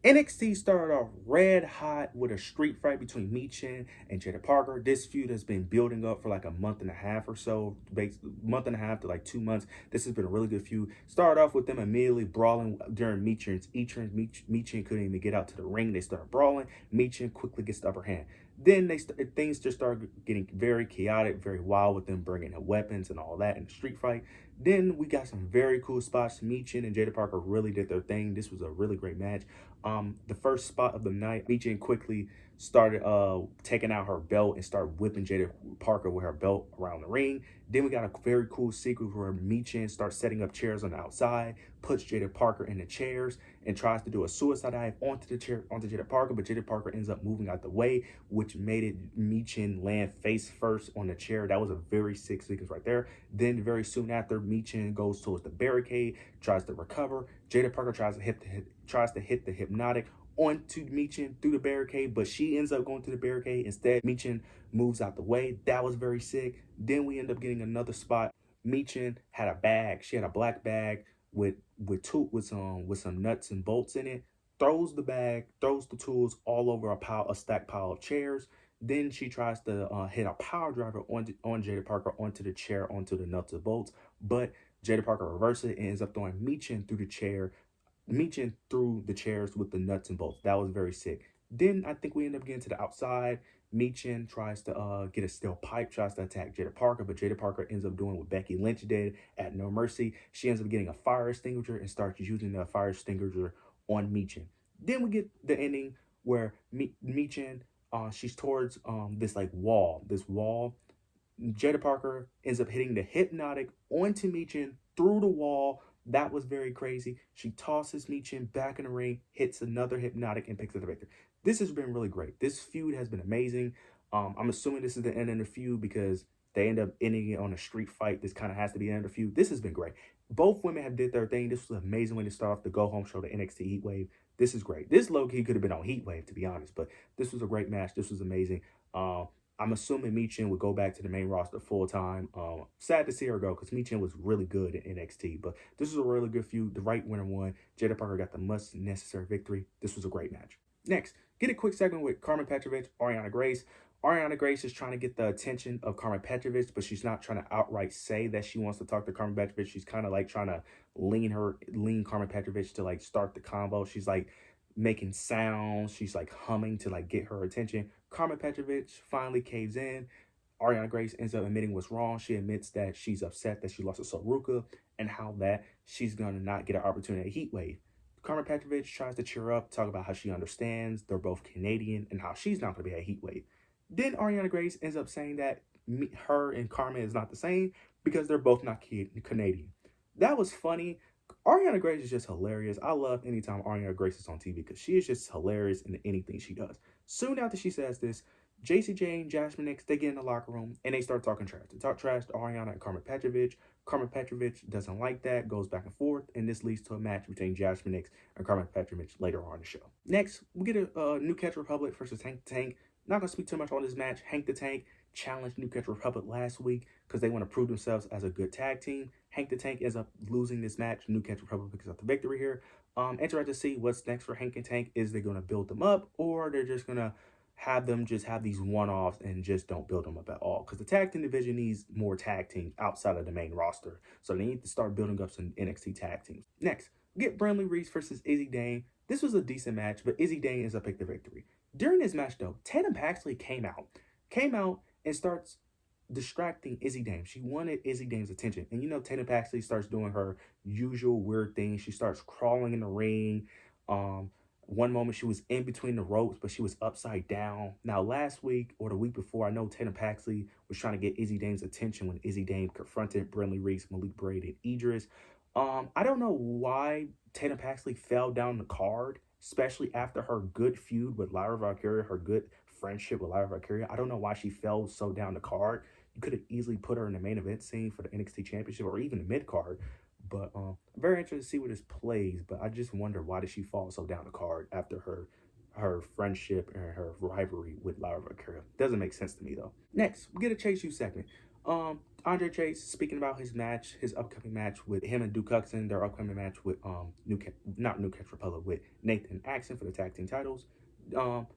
NXT started off red hot with a street fight between Michin and Jada Parker. This feud has been building up for like a month and a half or so, month and a half to like 2 months. This has been a really good feud. Started off with them immediately brawling during Michin's entrance. Michin couldn't even get out to the ring. They started brawling. Michin quickly gets the upper hand. Then things just started getting very chaotic, very wild with them bringing in weapons and all that in the street fight. Then we got some very cool spots. Michin and Jada Parker really did their thing. This was a really great match. The first spot of the night, Michin quickly started taking out her belt and started whipping Jada Parker with her belt around the ring. Then we got a very cool sequence where Michin starts setting up chairs on the outside, puts Jada Parker in the chairs, and tries to do a suicide dive onto the chair onto Jada Parker, but Jada Parker ends up moving out the way, which made it Michin land face first on the chair. That was a very sick sequence right there. Then very soon after, Michin goes towards the barricade, tries to recover. Jada Parker tries to hit the hypnotic onto Michin through the barricade, but she ends up going to the barricade. Instead, Michin moves out the way. That was very sick. Then we end up getting another spot. Michin had a bag. She had a black bag with some nuts and bolts in it. Throws the bag, throws the tools all over a stacked pile of chairs. Then she tries to hit a power driver on Jada Parker onto the chair, onto the nuts and bolts. But Jada Parker reverses it and ends up throwing Michin through the chair. Michin through the chairs with the nuts and bolts. That was very sick. Then I think we end up getting to the outside. Michin tries to get a steel pipe, tries to attack Jada Parker, but Jada Parker ends up doing what Becky Lynch did at No Mercy. She ends up getting a fire extinguisher and starts using the fire extinguisher on Michin. Then we get the ending where Michin, she's towards this wall. Jada Parker ends up hitting the hypnotic onto Michin through the wall. That was very crazy. She tosses Michin back in the ring, hits another hypnotic, and picks up the victory. This has been really great. This feud has been amazing. I'm assuming this is the end of the feud because they end up ending it on a street fight. This kind of has to be the end of the feud. This has been great. Both women have did their thing. This was an amazing way to start off the go-home show, the NXT Heatwave. This is great. This low-key could have been on Heatwave, to be honest, but this was a great match. This was amazing. I'm assuming Michin would go back to the main roster full time. Sad to see her go because Michin was really good in NXT. But this was a really good feud. The right winner won. Jada Parker got the much necessary victory. This was a great match. Next, get a quick segment with Carmen Petrovic, Ariana Grace. Ariana Grace is trying to get the attention of Carmen Petrovic, but she's not trying to outright say that she wants to talk to Carmen Petrovic. She's kind of like trying to lean Carmen Petrovic to like start the combo. She's like making sounds. She's like humming to like get her attention. Carmen Petrovic finally caves in. Ariana Grace ends up admitting what's wrong. She admits that she's upset that she lost to Soruka and how that she's going to not get an opportunity at Heatwave. Carmen Petrovic tries to cheer up, talk about how she understands they're both Canadian and how she's not going to be at Heatwave. Then Ariana Grace ends up saying that her and Carmen is not the same because they're both not Canadian. That was funny. Ariana Grace is just hilarious. I love anytime Ariana Grace is on TV because she is just hilarious in anything she does. Soon after she says this, JCJ and Jasmine Knicks, they get in the locker room and they start talking trash. They talk trash to Ariana and Carmen Petrovic. Carmen Petrovic doesn't like that, goes back and forth, and this leads to a match between Jasmine Knicks and Carmen Petrovic later on in the show. Next, we get a New Catch Republic versus Hank the Tank. Not going to speak too much on this match. Hank the Tank challenged New Catch Republic last week because they want to prove themselves as a good tag team. Hank the Tank ends up losing this match. New Catch Republic picks up the victory here. Interested to see what's next for Hank and Tank. Is they going to build them up, or they're just going to have them just have these one-offs and just don't build them up at all? Because the tag team division needs more tag teams outside of the main roster. So they need to start building up some NXT tag teams. Next, get Brandley Reese versus Izzy Dane. This was a decent match, but Izzy Dane ends up picking the victory. During this match, though, Tatum Paxley came out and starts distracting Izzy Dane. She wanted Izzy Dane's attention. And you know, Tatum Paxley starts doing her usual weird thing. She starts crawling in the ring. One moment she was in between the ropes, but she was upside down. Now, last week or the week before, I know Tatum Paxley was trying to get Izzy Dane's attention when Izzy Dane confronted Brandley Reese, Malik Braid, and Idris. I don't know why Tatum Paxley fell down the card, especially after her good feud with Lyra Valkyria, her good friendship with Lyra Valkyria. I don't know why she fell so down the card. You could have easily put her in the main event scene for the NXT Championship or even the mid card. But I'm very interested to see where this plays. But I just wonder, why did she fall so down the card after her friendship and her rivalry with Lyra Valkyria? Doesn't make sense to me, though. Next, we get a Chase U segment. Andre Chase speaking about his upcoming match with him and Duke Hudson, their upcoming match with not New Catch Republic, with Nathan Axon for the tag team titles. Um,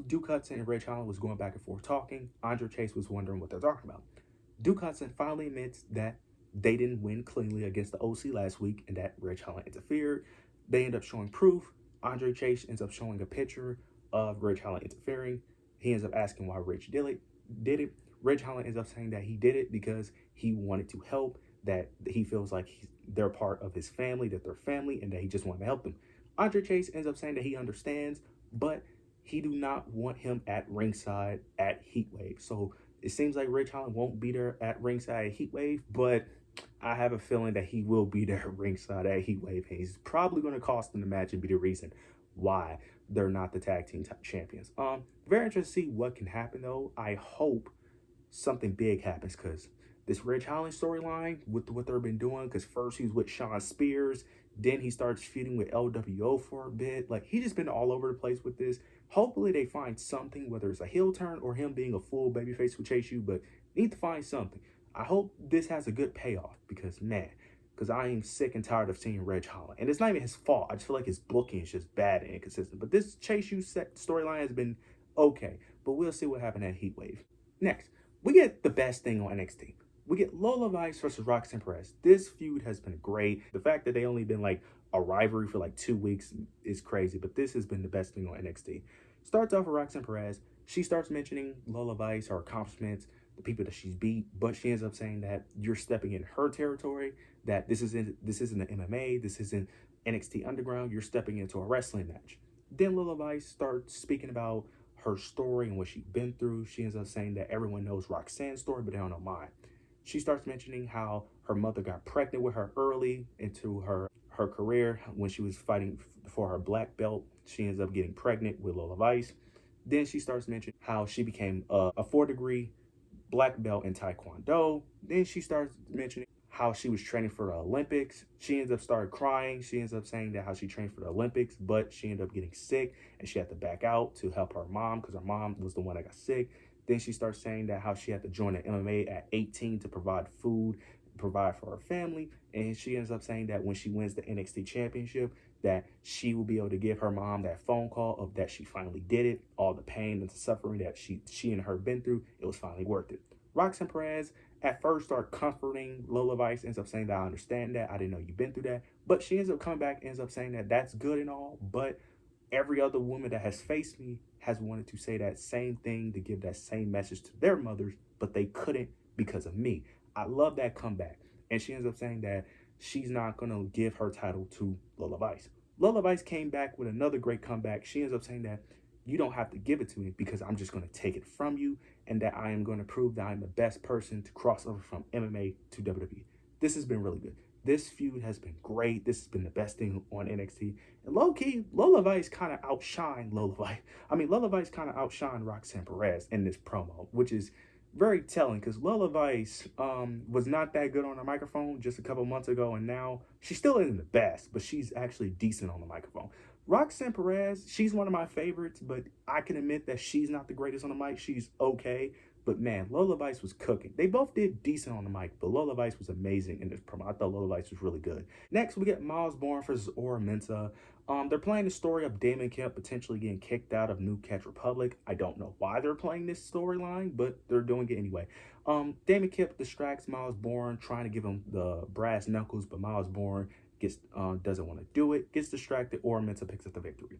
Duke Hudson and Ridge Holland was going back and forth talking. Andre Chase was wondering what they're talking about. Duke Hudson finally admits that they didn't win cleanly against the OC last week and that Ridge Holland interfered. They end up showing proof. Andre Chase ends up showing a picture of Ridge Holland interfering. He ends up asking why Ridge did it. Ridge Holland ends up saying that he did it because he wanted to help, that he feels like they're part of his family, that they're family, and that he just wanted to help them. Andre Chase ends up saying that he understands, but he do not want him at ringside at Heatwave. So it seems like Ridge Holland won't be there at ringside at Heatwave, but I have a feeling that he will be there at ringside at Heatwave. And he's probably going to cost them the match and be the reason why they're not the tag team champions. Very interested to see what can happen, though. I hope something big happens, because this Ridge Holland storyline with what they've been doing, because first he was with Sean Spears, then he starts feuding with LWO for a bit. Like, he just been all over the place with this. Hopefully they find something, whether it's a heel turn or him being a full babyface with Chase U, but need to find something. I hope this has a good payoff, because I am sick and tired of seeing Ridge Holland. And it's not even his fault. I just feel like his booking is just bad and inconsistent. But this Chase U storyline has been okay, but we'll see what happened at Heatwave. Next, we get the best thing on NXT. We get Lola Vice versus Roxanne Perez. This feud has been great. The fact that they only been like a rivalry for like 2 weeks is crazy, but this has been the best thing on NXT. Starts off with Roxanne Perez. She starts mentioning Lola Vice, her accomplishments, the people that she's beat, but she ends up saying that you're stepping in her territory, that this isn't an MMA, this isn't NXT Underground, you're stepping into a wrestling match. Then Lola Vice starts speaking about her story and what she's been through. She ends up saying that everyone knows Roxanne's story, but they don't know mine. She starts mentioning how her mother got pregnant with her early into her career when she was fighting for her black belt. She ends up getting pregnant with Lola Vice. Then she starts mentioning how she became a 4th-degree black belt in Taekwondo. Then she starts mentioning how she was training for the Olympics. She ends up started crying. She ends up saying that how she trained for the Olympics, but she ended up getting sick and she had to back out to help her mom because her mom was the one that got sick. Then she starts saying that how she had to join the MMA at 18 to provide food, provide for her family. And she ends up saying that when she wins the NXT championship, that she will be able to give her mom that phone call of that she finally did it. All the pain and the suffering that she and her been through, it was finally worth it. Roxanne Perez at first started comforting Lola Vice, ends up saying that I understand that, I didn't know you've been through that. But she ends up coming back, ends up saying that that's good and all, but every other woman that has faced me has wanted to say that same thing, to give that same message to their mothers, but they couldn't because of me. I love that comeback. And she ends up saying that she's not going to give her title to Lola Vice. Lola Vice came back with another great comeback. She ends up saying that you don't have to give it to me because I'm just going to take it from you, and that I am going to prove that I'm the best person to cross over from MMA to WWE. This has been really good. This feud has been great. This has been the best thing on NXT. And low-key, Lola Vice kind of outshined Lola Vice kind of outshined Roxanne Perez in this promo, which is very telling because Lola Vice was not that good on the microphone just a couple months ago, and now she still isn't the best, but she's actually decent on the microphone. Roxanne Perez, she's one of my favorites, but I can admit that she's not the greatest on the mic. She's okay. But man, Lola Vice was cooking. They both did decent on the mic, but Lola Vice was amazing in this promo. I thought Lola Vice was really good. Next, we get Miles Bourne versus Ornn. They're playing the story of Damon Kemp potentially getting kicked out of New Catch Republic. I don't know why they're playing this storyline, but they're doing it anyway. Damon Kemp distracts Miles Bourne, trying to give him the brass knuckles, but Miles Bourne doesn't want to do it, gets distracted. Ornn picks up the victory.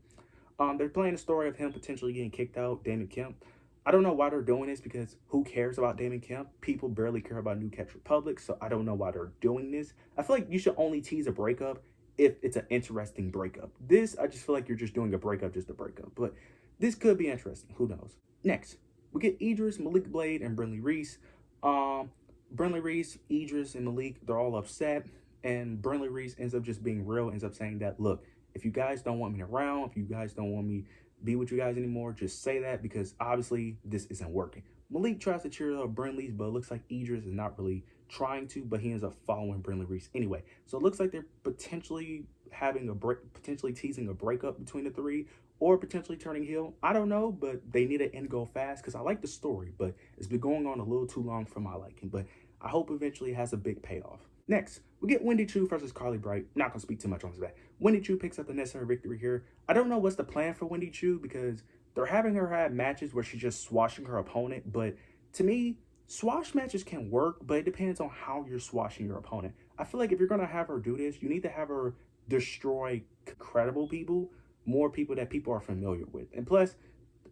They're playing the story of him potentially getting kicked out, Damon Kemp. I don't know why they're doing this because who cares about Damon Kemp? People barely care about New Catch Republic, so I don't know why they're doing this. I feel like you should only tease a breakup if it's an interesting breakup. This, I just feel like you're just doing a breakup just to break up, but this could be interesting. Who knows? Next, we get Idris, Malik Blade, and Brinley Reese. Brinley Reese, Idris, and Malik, they're all upset, and Brinley Reese ends up just being real, ends up saying that, look, if you guys don't want me around, if you guys don't want me be with you guys anymore, just say that because obviously this isn't working. Malik tries to cheer up Brinley, but it looks like Idris is not really trying to, but he ends up following Brindley Reese anyway. So it looks like they're potentially having a break, potentially teasing a breakup between the three, or potentially turning heel. I don't know, but they need an end goal fast because I like the story, but it's been going on a little too long for my liking. But I hope eventually it has a big payoff. Next, we get Wendy Choo versus Carly Bright. Not gonna speak too much on this back. Wendy Choo picks up the necessary victory here. I don't know what's the plan for Wendy Choo because they're having her have matches where she's just swashing her opponent, but to me, swash matches can work, but it depends on how you're swashing your opponent. I feel like if you're gonna have her do this, you need to have her destroy credible people, more people that people are familiar with. And plus,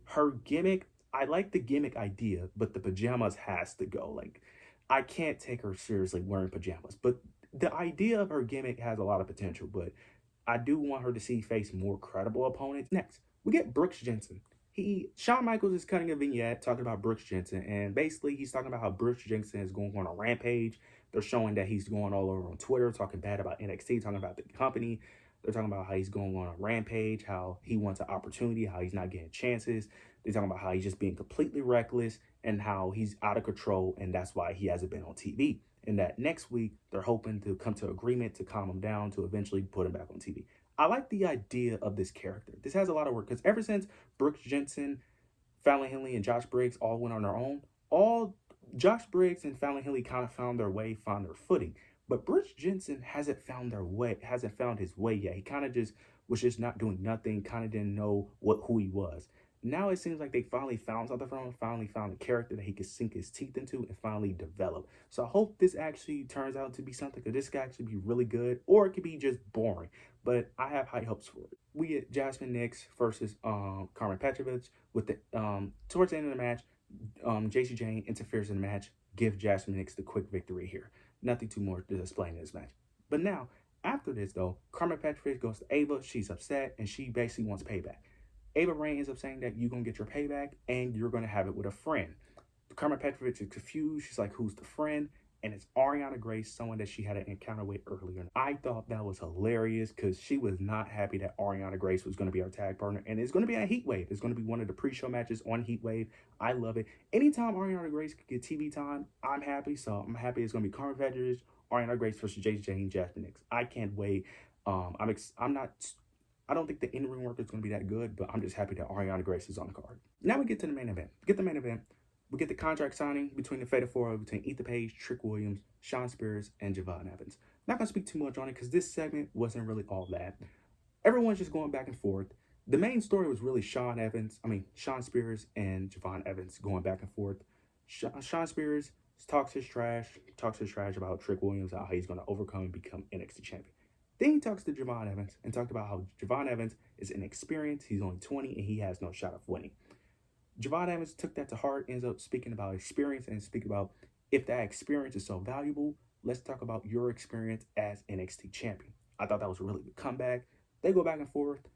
her gimmick, I like the gimmick idea, but the pajamas has to go. Like, I can't take her seriously wearing pajamas. But the idea of her gimmick has a lot of potential, but I do want her to see face more credible opponents. Next, we get Brooks Jensen. Shawn Michaels is cutting a vignette talking about Brooks Jensen, and basically he's talking about how Brooks Jensen is going on a rampage. They're showing that he's going all over on Twitter, talking bad about NXT, talking about the company. They're talking about how he's going on a rampage, how he wants an opportunity, how he's not getting chances. They're talking about how he's just being completely reckless and how he's out of control, and that's why he hasn't been on TV. And that next week, they're hoping to come to agreement to calm him down to eventually put him back on TV. I like the idea of this character. This has a lot of work because ever since Brooks Jensen, Fallon Henley, and Josh Briggs all went on their own, all Josh Briggs and Fallon Henley kind of found their way, found their footing. But Brooks Jensen hasn't found their way, hasn't found his way yet. He kind of just was just not doing nothing, kind of didn't know who he was. Now it seems like they finally found something from him, finally found a character that he could sink his teeth into and finally develop. So I hope this actually turns out to be something, because this could actually be really good, or it could be just boring. But I have high hopes for it. We get Jasmine Knicks versus Carmen Petrovich with the towards the end of the match, JC Jane interferes in the match, give Jasmine Knicks the quick victory here. Nothing too more to explain in this match. But now, after this though, Carmen Petrovich goes to Ava. She's upset and she basically wants payback. Ava Rain ends up saying that you're going to get your payback and you're going to have it with a friend. Carmen Petrovich is confused. She's like, who's the friend? And it's Ariana Grace, someone that she had an encounter with earlier. I thought that was hilarious because she was not happy that Ariana Grace was going to be our tag partner. And it's going to be on Heatwave. It's going to be one of the pre-show matches on Heatwave. I love it. Anytime Ariana Grace could get TV time, I'm happy. So I'm happy it's going to be Carmen Petrovich, Ariana Grace versus JJ and Jasmine Knicks. I can't wait. I don't think the in-ring work is going to be that good, but I'm just happy that Ariana Grace is on the card. Now we get to the main event. We get the contract signing between the Fatal Four, between Ethan Page, Trick Williams, Shawn Spears, and Javon Evans. Not going to speak too much on it because this segment wasn't really all that. Everyone's just going back and forth. The main story was really Shawn Spears and Javon Evans going back and forth. Shawn Spears talks his trash about Trick Williams, how he's going to overcome and become NXT champion. Then he talks to Javon Evans and talked about how Javon Evans is inexperienced. He's only 20 and he has no shot of winning. Javon Evans took that to heart, ends up speaking about experience and speaking about if that experience is so valuable, let's talk about your experience as NXT champion. I thought that was a really good comeback. They go back and forth.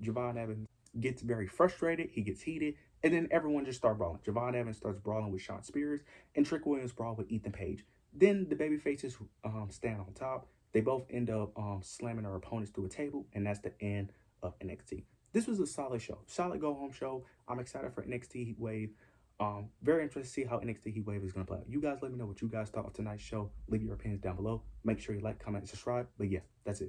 Javon Evans gets very frustrated. He gets heated. And then everyone just starts brawling. Javon Evans starts brawling with Shawn Spears and Trick Williams brawl with Ethan Page. Then the babyfaces stand on top. They both end up slamming their opponents through a table, and that's the end of NXT. This was a solid show, solid go-home show. I'm excited for NXT Heatwave. Very interested to see how NXT Heatwave is going to play out. You guys let me know what you guys thought of tonight's show. Leave your opinions down below. Make sure you like, comment, and subscribe. But yeah, that's it.